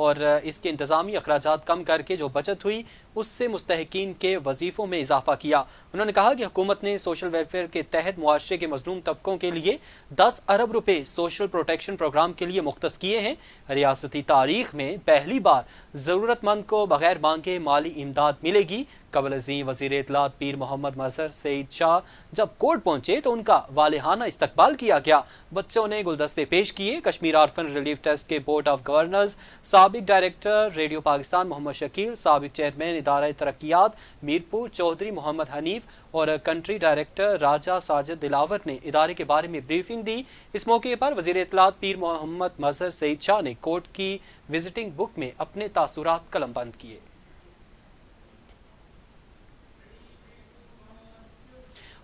اور اس کے انتظامی اخراجات کم کر کے جو بچت ہوئی اس سے مستحقین کے وظیفوں میں اضافہ کیا۔ انہوں نے کہا کہ حکومت نے سوشل ویلفیئر کے تحت معاشرے کے مظلوم طبقوں کے لیے 10 ارب روپے سوشل پروٹیکشن پروگرام کے لیے مختص کیے ہیں۔ ریاستی تاریخ میں پہلی بار ضرورت مند کو بغیر مانگے مالی امداد ملے گی۔ قبل ازیں وزیر اطلاعات پیر محمد مظہر سعید شاہ جب کوٹ پہنچے تو ان کا والہانہ استقبال کیا گیا۔ بچوں نے گلدستے پیش کیے۔ کشمیر آرفن ریلیف ٹرسٹ کے بورڈ آف گورنرز سابق ڈائریکٹر ریڈیو پاکستان محمد شکیل، سابق چیئرمین ادارہ ترقیات میرپور چودھری محمد حنیف اور کنٹری ڈائریکٹر راجہ ساجد دلاور نے ادارے کے بارے میں بریفنگ دی۔ اس موقع پر وزیر اطلاعات پیر محمد مظہر سعید شاہ نے کوٹ کی وزٹنگ بک میں اپنے تاثرات قلم بند کیے۔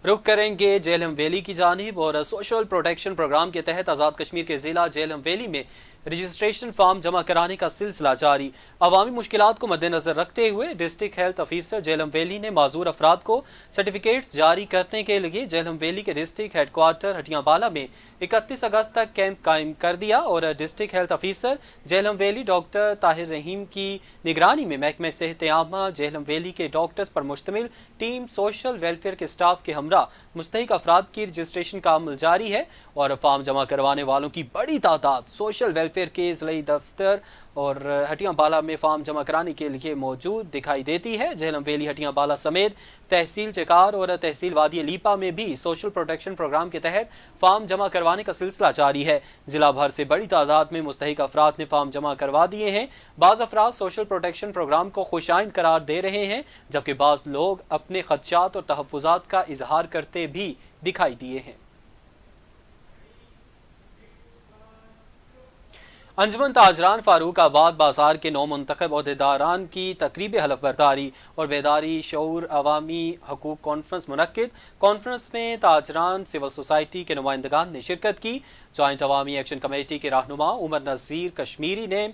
رخ کریں گے جہلم ویلی کی جانب اور سوشل پروٹیکشن پروگرام کے تحت آزاد کشمیر کے ضلع جہلم ویلی میں رجسٹریشن فارم جمع کرانے کا سلسلہ جاری۔ عوامی مشکلات کو مد نظر رکھتے ہوئے district health officer Jhelum valley نے معذور افراد کو سرٹیفکیٹس جاری کرنے کے لیے جہلم ویلی کے ڈسٹرکٹ ہیڈ کوارٹر ہٹیاں بالا میں 31 اگست تک کیمپ قائم کر دیا اور district health officer Jhelum valley doctor Tahir Rahim کی نگرانی میں محکمہ صحت عامہ جہلم ویلی کے ڈاکٹرز پر مشتمل ٹیم سوشل ویلفیئر کے سٹاف کے ہمراہ مستحق افراد کی رجسٹریشن کا عمل جاری ہے اور فارم جمع کروانے والوں کی بڑی تعداد سوشل ویلفیئر کے ضلعی دفتر اور ہٹیاں بالا میں فارم جمع کرانے کے لیے موجود دکھائی دیتی ہے۔ جہلم ویلی ہٹیاں بالا سمیت تحصیل چکار اور تحصیل وادی لیپا میں بھی سوشل پروٹیکشن پروگرام کے تحت فارم جمع کروانے کا سلسلہ جاری ہے۔ ضلع بھر سے بڑی تعداد میں مستحق افراد نے فارم جمع کروا دیے ہیں۔ بعض افراد سوشل پروٹیکشن پروگرام کو خوش آئند قرار دے رہے ہیں جبکہ بعض لوگ اپنے خدشات اور تحفظات کا اظہار کرتے بھی دکھائی دیے ہیں۔ انجمن تاجران فاروق آباد بازار کے نو منتخب عہدیداران کی تقریب حلف برداری اور بیداری شعور عوامی حقوق کانفرنس منعقد۔ کانفرنس میں تاجران سول سوسائٹی کے نمائندگان نے شرکت کی۔ جوائنٹ عوامی ایکشن کمیٹی کے رہنما عمر نذیر کشمیری نے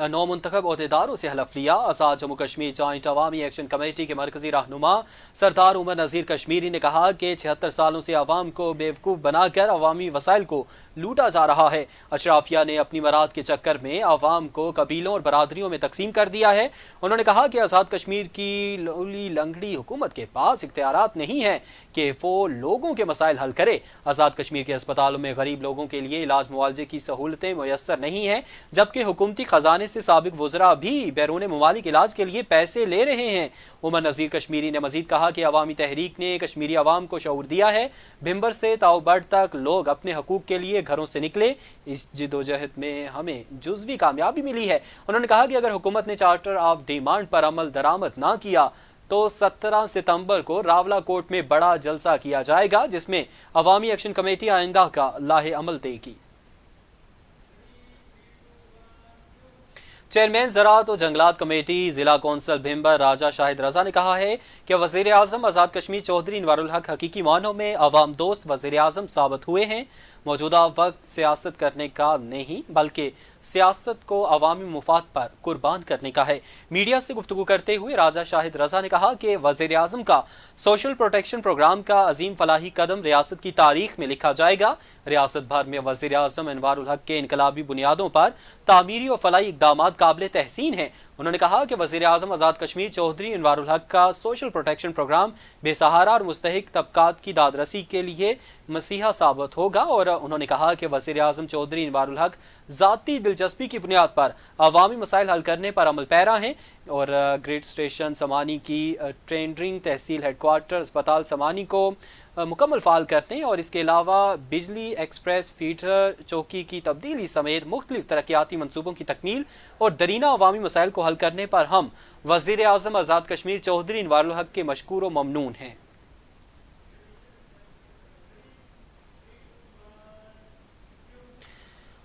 نو منتخب عہدیداروں سے حلف لیا۔ آزاد جموں کشمیر جوائنٹ عوامی ایکشن کمیٹی کے مرکزی رہنما سردار عمر نذیر کشمیری نے کہا کہ 76 سالوں سے عوام کو بیوقوف بنا کر عوامی وسائل کو لوٹا جا رہا ہے۔ اشرافیہ نے اپنی مراد کے چکر میں عوام کو قبیلوں اور برادریوں میں تقسیم کر دیا ہے۔ انہوں نے کہا کہ آزاد کشمیر کی لولی لنگڑی حکومت کے پاس اختیارات نہیں ہیں کہ وہ لوگوں کے مسائل حل کرے۔ آزاد کشمیر کے ہسپتالوں میں غریب لوگوں کے لیے علاج معالجے کی سہولتیں میسر نہیں ہیں جبکہ حکومتی خزانے سے سابق وزراء بھی بیرون ممالک علاج کے لیے پیسے لے رہے ہیں۔ عمر نذیر کشمیری نے مزید کہا کہ عوامی تحریک نے کشمیری عوام کو شعور دیا ہے۔ بھمبر سے تاوبڑ تک لوگ اپنے حقوق کے لیے گھروں سے نکلے۔ اس جدوجہد میں ہمیں جزوی کامیابی ملی ہے۔ انہوں نے کہا کہ اگر حکومت نے چارٹر آف ڈیمانڈ پر عمل درآمد نہ کیا تو 17 ستمبر کو راولہ کوٹ میں بڑا جلسہ کیا جائے گا جس میں عوامی ایکشن کمیٹی آئندہ کا لاہ عمل دے گی۔ چیئرمین زراعت و جنگلات کمیٹی ضلع کونسل بھمبر راجہ شاہد رضا نے کہا ہے کہ وزیر اعظم آزاد کشمیر چودھری انوار الحق حقیقی معنوں میں عوام دوست وزیر اعظم ثابت ہوئے ہیں۔ موجودہ وقت سیاست کرنے کا نہیں بلکہ سیاست کو عوامی مفاد پر قربان کرنے کا ہے۔ میڈیا سے گفتگو کرتے ہوئے راجہ شاہد رضا نے کہا کہ وزیر اعظم کا سوشل پروٹیکشن پروگرام کا عظیم فلاحی قدم ریاست کی تاریخ میں لکھا جائے گا۔ ریاست بھر میں وزیر اعظم انوار الحق کے انقلابی بنیادوں پر تعمیری اور فلاحی اقدامات قابل تحسین ہیں۔ انہوں نے کہا کہ وزیر اعظم آزاد کشمیر چودھری انوار الحق کا سوشل پروٹیکشن پروگرام بے سہارا اور مستحق طبقات کی داد رسی کے لیے مسیحا ثابت ہوگا اور انہوں نے کہا کہ وزیر اعظم چودھری انوار الحق ذاتی دلچسپی کی بنیاد پر عوامی مسائل حل کرنے پر عمل پیرا ہیں اور گریڈ اسٹیشن سمانی کی ٹرینڈرنگ تحصیل ہیڈ کوارٹر اسپتال سمانی کو مکمل فعال کرنے اور اس کے علاوہ بجلی ایکسپریس فیڈر چوکی کی تبدیلی سمیت مختلف ترقیاتی منصوبوں کی تکمیل اور درینہ عوامی مسائل کو حل کرنے پر ہم وزیر اعظم آزاد کشمیر چودھری انوار الحق کے مشکور و ممنون ہیں۔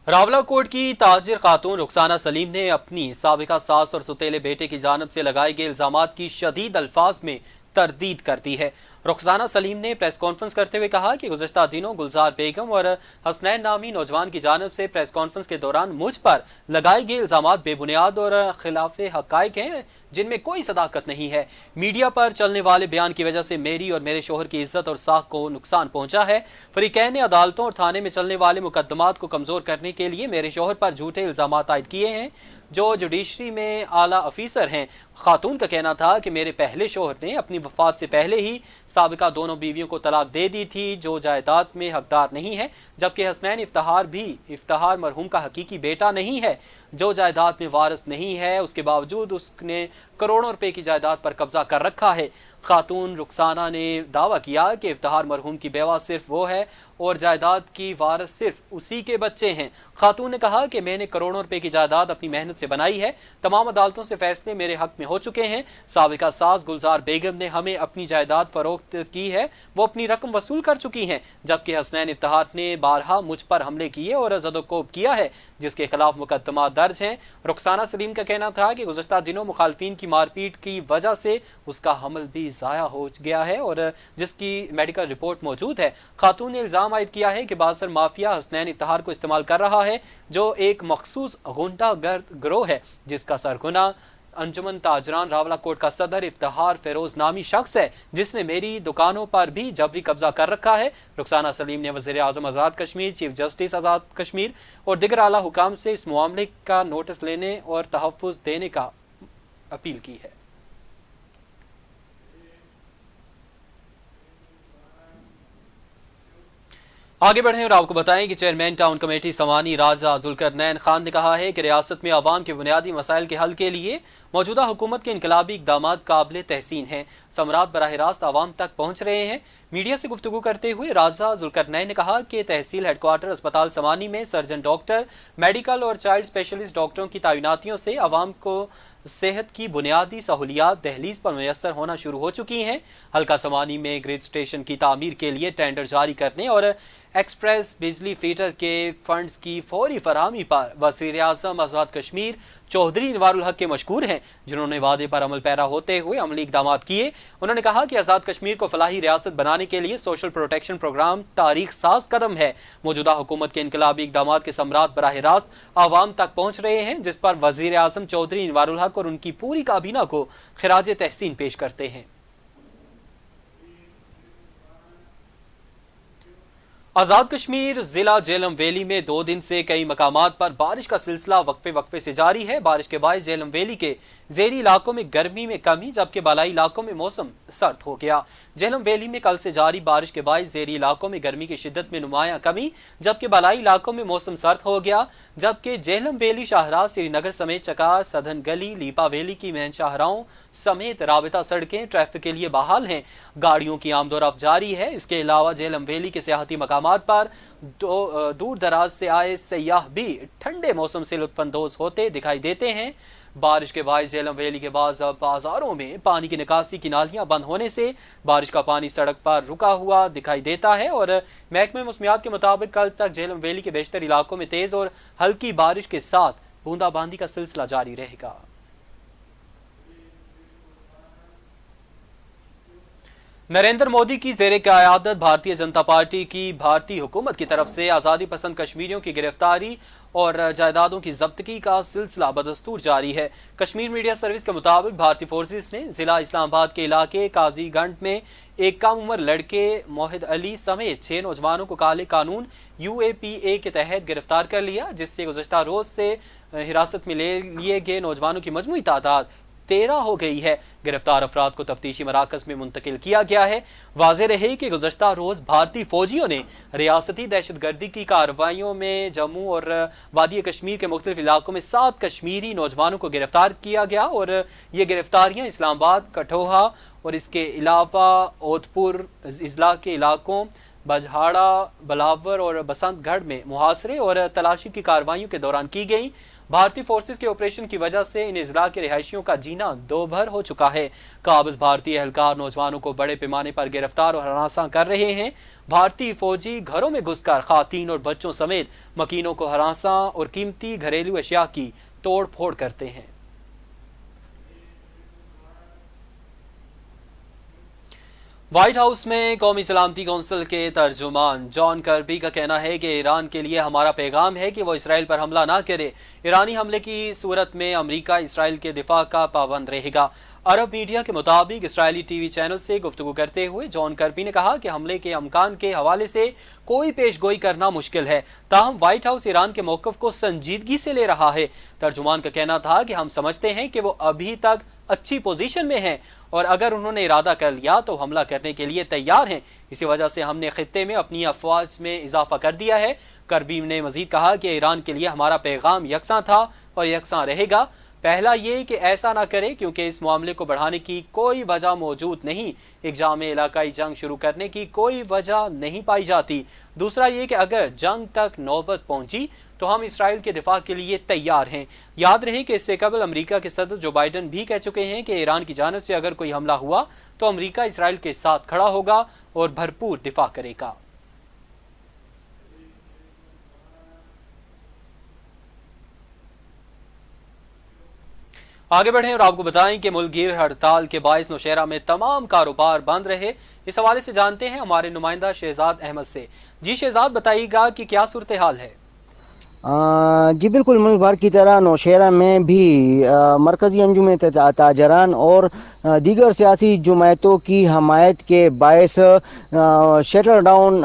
راولہ کوٹ کی تاجر خاتون رخسانہ سلیم نے اپنی سابقہ ساس اور سوتیلے بیٹے کی جانب سے لگائے گئے الزامات کی شدید الفاظ میں تردید کر دی ہے۔ رخسانہ سلیم نے پریس کانفرنس کرتے ہوئے کہا کہ گزشتہ دنوں گلزار بیگم اور حسنین نامی نوجوان کی جانب سے پریس کانفرنس کے دوران مجھ پر لگائے گئے الزامات بے بنیاد اور خلاف حقائق ہیں جن میں کوئی صداقت نہیں ہے۔ میڈیا پر چلنے والے بیان کی وجہ سے میری اور میرے شوہر کی عزت اور ساکھ کو نقصان پہنچا ہے۔ فریقین نے عدالتوں اور تھانے میں چلنے والے مقدمات کو کمزور کرنے کے لیے میرے شوہر پر جھوٹے الزامات عائد کیے ہیں۔ جو جوڈیشری میں اعلیٰ افیسر ہیں۔ خاتون کا کہنا تھا کہ میرے پہلے شوہر نے اپنی وفات سے پہلے ہی سابقہ دونوں بیویوں کو طلاق دے دی تھی جو جائیداد میں حقدار نہیں ہے، جبکہ حسنین افتخار مرحوم کا حقیقی بیٹا نہیں ہے جو جائیداد میں وارث نہیں ہے، اس کے باوجود اس نے کروڑوں روپے کی جائیداد پر قبضہ کر رکھا ہے۔ خاتون رخسانہ نے دعویٰ کیا کہ افتخار مرحوم کی بیوہ صرف وہ ہے اور جائیداد کی وارث صرف اسی کے بچے ہیں۔ خاتون نے کہا کہ میں نے کروڑوں روپے کی جائیداد اپنی محنت سے بنائی ہے، تمام عدالتوں سے فیصلے میرے حق میں ہو چکے ہیں۔ سابقہ ساز گلزار بیگم نے ہمیں اپنی جائیداد فروخت کی ہے، وہ اپنی رقم وصول کر چکی ہیں، جبکہ حسنین افتخار نے بارہا مجھ پر حملے کیے اور زد و کوب کیا ہے جس کے خلاف مقدمات درج ہیں۔ رخسانہ سلیم کا کہنا تھا کہ گزشتہ دنوں مخالفین کی مار پیٹ کی وجہ سے اس کا حمل بھی ضائع ہو گیا ہے اور جس کی میڈیکل رپورٹ موجود ہے۔ خاتون نے الزام عائد کیا ہے کہ باثر مافیا حسنین افتخار کو استعمال کر رہا ہے، جو ایک مخصوص غنڈہ گرد گروہ ہے جس کا سرغنہ انجمن تاجران راولاکوٹ کا صدر افتخار فیروز نامی شخص ہے، جس نے میری دکانوں پر بھی جبری قبضہ کر رکھا ہے۔ رخسانہ سلیم نے وزیر اعظم آزاد کشمیر، چیف جسٹس آزاد کشمیر اور دیگر اعلیٰ حکام سے اس معاملے کا نوٹس لینے اور تحفظ دینے کا اپیل کی ہے۔ آگے بڑھیں اور آپ کو بتائیں کہ چیئرمین ٹاؤن کمیٹی سوانی راجہ ذوالقرنین خان نے کہا ہے کہ ریاست میں عوام کے بنیادی مسائل کے حل کے لیے موجودہ حکومت کے انقلابی اقدامات قابل تحسین ہیں، ثمرات براہ راست عوام تک پہنچ رہے ہیں۔ میڈیا سے گفتگو کرتے ہوئے راجہ ذوالقرنین نے کہا کہ تحصیل ہیڈ کوارٹر اسپتال سوانی میں سرجن ڈاکٹر، میڈیکل اور چائلڈ اسپیشلسٹ ڈاکٹروں کی تعیناتیوں سے عوام کو صحت کی بنیادی سہولیات دہلیز پر میسر ہونا شروع ہو چکی ہیں۔ حلقہ سوانی میں گریڈ اسٹیشن کی تعمیر کے لیے ٹینڈر جاری کرنے اور ایکسپریس بجلی فیڈر کے فنڈز کی فوری فراہمی پر وزیر اعظم آزاد کشمیر چودھری انوار الحق کے مشکور ہیں، جنہوں نے وعدے پر عمل پیرا ہوتے ہوئے عملی اقدامات کیے۔ انہوں نے کہا کہ آزاد کشمیر کو فلاحی ریاست بنانے کے لیے سوشل پروٹیکشن پروگرام تاریخ ساز قدم ہے۔ موجودہ حکومت کے انقلابی اقدامات کے ثمرات براہ راست عوام تک پہنچ رہے ہیں، جس پر وزیر اعظم چودھری انوار الحق اور ان کی پوری کابینہ کو خراج تحسین پیش کرتے ہیں۔ آزاد کشمیر ضلع جہلم ویلی میں 2 دن سے کئی مقامات پر بارش کا سلسلہ وقفے سے جاری ہے۔ بارش کے باعث جہلم ویلی کے زیری علاقوں میں گرمی میں کمی، جبکہ بالائی علاقوں میں موسم سرد ہو گیا۔ جہلم ویلی میں کل سے جاری بارش کے باعث زیری علاقوں میں گرمی کی شدت میں نمایاں کمی، جبکہ بالائی علاقوں میں موسم سرد ہو گیا، جبکہ جہلم ویلی شاہراہ سری نگر سمیت چکار، سدھن گلی، لیپا ویلی کی مین شاہراہوں سمیت رابطہ سڑکیں ٹریفک کے لیے بحال ہیں۔ گاڑیوں کی آمد و رفت جاری ہے۔ اس کے علاوہ جہلم ویلی کے سیاحتی مقامات پر دور دراز سے آئے سیاح بھی ٹھنڈے موسم سے لطف اندوز ہوتے دکھائی دیتے ہیں۔ بارش کے باعث جہلم ویلی کے بعض بازاروں میں پانی کی نکاسی کی نالیاں بند ہونے سے بارش کا پانی سڑک پر رکا ہوا دکھائی دیتا ہے اور محکمہ موسمیات کے مطابق کل تک جہلم ویلی کے بیشتر علاقوں میں تیز اور ہلکی بارش کے ساتھ بوندا باندی کا سلسلہ جاری رہے گا۔ نریندر مودی کی زیر قیادت بھارتیہ جنتا پارٹی کی بھارتی حکومت کی طرف سے آزادی پسند کشمیریوں کی گرفتاری اور جائیدادوں کی ضبطگی کا سلسلہ بدستور جاری ہے۔ کشمیر میڈیا سروس کے مطابق بھارتی فورسز نے ضلع اسلام آباد کے علاقے قاضی گنڈ میں ایک کم عمر لڑکے موحد علی سمیت 6 نوجوانوں کو کالے قانون UAPA کے تحت گرفتار کر لیا، جس سے گزشتہ روز سے حراست میں لیے گئے نوجوانوں کی مجموعی تعداد 13 ہو گئی ہے۔ گرفتار افراد کو تفتیشی مراکز میں منتقل کیا گیا ہے۔ واضح رہے کہ گزشتہ روز بھارتی فوجیوں نے ریاستی دہشت گردی کی کارروائیوں میں جموں اور وادی کشمیر کے مختلف علاقوں میں 7 کشمیری نوجوانوں کو گرفتار کیا گیا اور یہ گرفتاریاں اسلام آباد، کٹھوعہ اور اس کے علاوہ اودھ پور اضلاع کے علاقوں بجہاڑا، بلاور اور بسنت گڑھ میں محاصرے اور تلاشی کی کارروائیوں کے دوران کی گئیں۔ بھارتی فورسز کے آپریشن کی وجہ سے ان اضلاع کے رہائشیوں کا جینا دوبھر ہو چکا ہے۔ قابض بھارتی اہلکار نوجوانوں کو بڑے پیمانے پر گرفتار اور ہراساں کر رہے ہیں۔ بھارتی فوجی گھروں میں گھس کر خواتین اور بچوں سمیت مکینوں کو ہراساں اور قیمتی گھریلو اشیاء کی توڑ پھوڑ کرتے ہیں۔ وائٹ ہاؤس میں قومی سلامتی کونسل کے ترجمان جان کربی کا کہنا ہے کہ ایران کے لیے ہمارا پیغام ہے کہ وہ اسرائیل پر حملہ نہ کرے۔ ایرانی حملے کی صورت میں امریکہ اسرائیل کے دفاع کا پابند رہے گا۔ عرب میڈیا کے مطابق اسرائیلی ٹی وی چینل سے گفتگو کرتے ہوئے جان کربی نے کہا کہ حملے کے امکان کے حوالے سے کوئی پیش گوئی کرنا مشکل ہے، تاہم وائٹ ہاؤس ایران کے موقف کو سنجیدگی سے لے رہا ہے۔ ترجمان کا کہنا تھا کہ ہم سمجھتے ہیں کہ وہ ابھی تک اچھی پوزیشن میں ہیں اور اگر انہوں نے ارادہ کر لیا تو حملہ کرنے کے لیے تیار ہیں، اسی وجہ سے ہم نے خطے میں اپنی افواج میں اضافہ کر دیا ہے۔ کربی نے مزید کہا کہ ایران کے لیے ہمارا پیغام یکساں تھا اور یکساں رہے گا۔ پہلا یہ کہ ایسا نہ کرے کیونکہ اس معاملے کو بڑھانے کی کوئی وجہ موجود نہیں، ایک جامع علاقائی جنگ شروع کرنے کی کوئی وجہ نہیں پائی جاتی۔ دوسرا یہ کہ اگر جنگ تک نوبت پہنچی تو ہم اسرائیل کے دفاع کے لیے تیار ہیں۔ یاد رہے کہ اس سے قبل امریکہ کے صدر جو بائیڈن بھی کہہ چکے ہیں کہ ایران کی جانب سے اگر کوئی حملہ ہوا تو امریکہ اسرائیل کے ساتھ کھڑا ہوگا اور بھرپور دفاع کرے گا۔ آگے بڑھیں اور آپ کو بتائیں کہ ملک گیر ہڑتال کے باعث نوشہرہ میں تمام کاروبار بند رہے۔ اس حوالے سے جانتے ہیں ہمارے نمائندہ شہزاد احمد سے۔ جی شہزاد، بتائیے گا کہ کیا صورتحال ہے؟ جی بالکل، ملک بھر کی طرح نوشہرہ میں بھی مرکزی انجمن تاجران اور دیگر سیاسی جماعتوں کی حمایت کے باعث شٹر ڈاؤن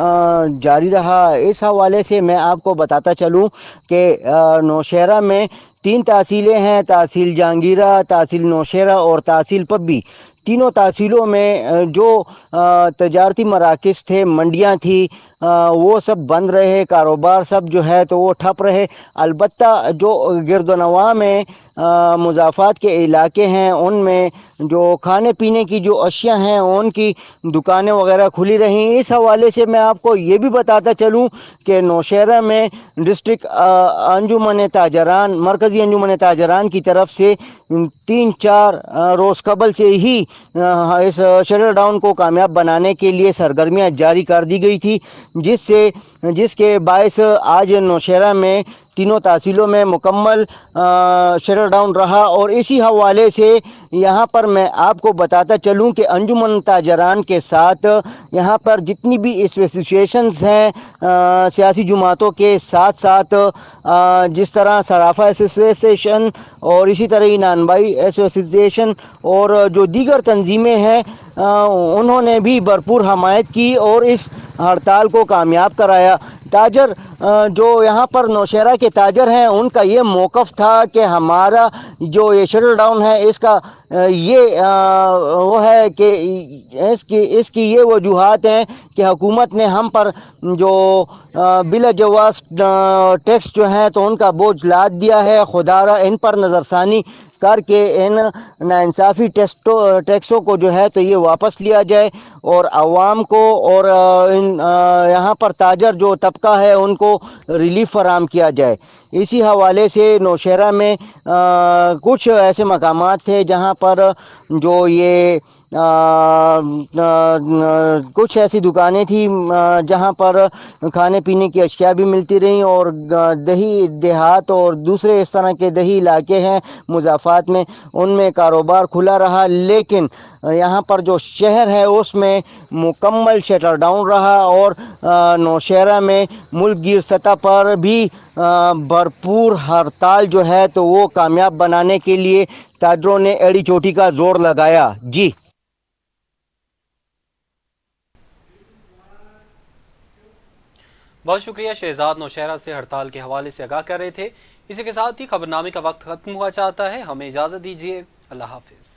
جاری رہا۔ اس حوالے سے میں آپ کو بتاتا چلوں کہ نوشہرہ میں 3 تحصیلیں ہیں: تحصیل جہانگیرہ، تحصیل نوشہرہ اور تحصیل پبی۔ تینوں تحصیلوں میں جو تجارتی مراکز تھے، منڈیاں تھیں، وہ سب بند رہے، کاروبار سب جو ہے تو وہ ٹھپ رہے۔ البتہ جو گرد و نواح میں مضافات کے علاقے ہیں، ان میں جو کھانے پینے کی جو اشیاء ہیں ان کی دکانیں وغیرہ کھلی رہیں۔ اس حوالے سے میں آپ کو یہ بھی بتاتا چلوں کہ نوشہرہ میں ڈسٹرکٹ انجمن تاجران، مرکزی انجمن تاجران کی طرف سے 3-4 روز قبل سے ہی اس شٹر ڈاؤن کو کامیاب بنانے کے لیے سرگرمیاں جاری کر دی گئی تھی، جس کے باعث آج نوشہرہ میں تینوں تحصیلوں میں مکمل شٹر ڈاؤن رہا۔ اور اسی حوالے سے یہاں پر میں آپ کو بتاتا چلوں کہ انجمن تاجران کے ساتھ یہاں پر جتنی بھی ایسوسیشنز ہیں سیاسی جماعتوں کے ساتھ ساتھ، جس طرح صرافہ ایسوسیشن اور اسی طرح نانبائی ایسوسیشن اور جو دیگر تنظیمیں ہیں، انہوں نے بھی بھرپور حمایت کی اور اس ہڑتال کو کامیاب کرایا۔ تاجر جو یہاں پر نوشہرہ کے تاجر ہیں، ان کا یہ موقف تھا کہ ہمارا جو یہ شٹر ڈاؤن ہے، اس کا یہ وہ ہے کہ اس کی یہ وجوہات ہیں کہ حکومت نے ہم پر جو بلا جواز ٹیکس جو ہیں تو ان کا بوجھ لاد دیا ہے۔ خدارا ان پر نظر ثانی کر کے ان ناانصافی ٹیکسوں کو جو ہے تو یہ واپس لیا جائے اور عوام کو اور یہاں پر تاجر جو طبقہ ہے ان کو ریلیف فراہم کیا جائے۔ اسی حوالے سے نوشہرہ میں کچھ ایسے مقامات تھے جہاں پر جو یہ کچھ ایسی دکانیں تھیں جہاں پر کھانے پینے کی اشیاء بھی ملتی رہیں، اور دیہی دیہات اور دوسرے اس طرح کے دیہی علاقے ہیں مضافات میں، ان میں کاروبار کھلا رہا۔ لیکن یہاں پر جو شہر ہے اس میں مکمل شٹر ڈاؤن رہا اور نوشہرہ میں ملک گیر سطح پر بھی بھرپور ہڑتال جو ہے تو وہ کامیاب بنانے کے لیے تاجروں نے ایڑی چوٹی کا زور لگایا۔ جی بہت شکریہ شہزاد، نوشہرہ سے ہڑتال کے حوالے سے آگاہ کر رہے تھے۔ اسی کے ساتھ ہی خبرنامے کا وقت ختم ہوا چاہتا ہے، ہمیں اجازت دیجیے، اللہ حافظ۔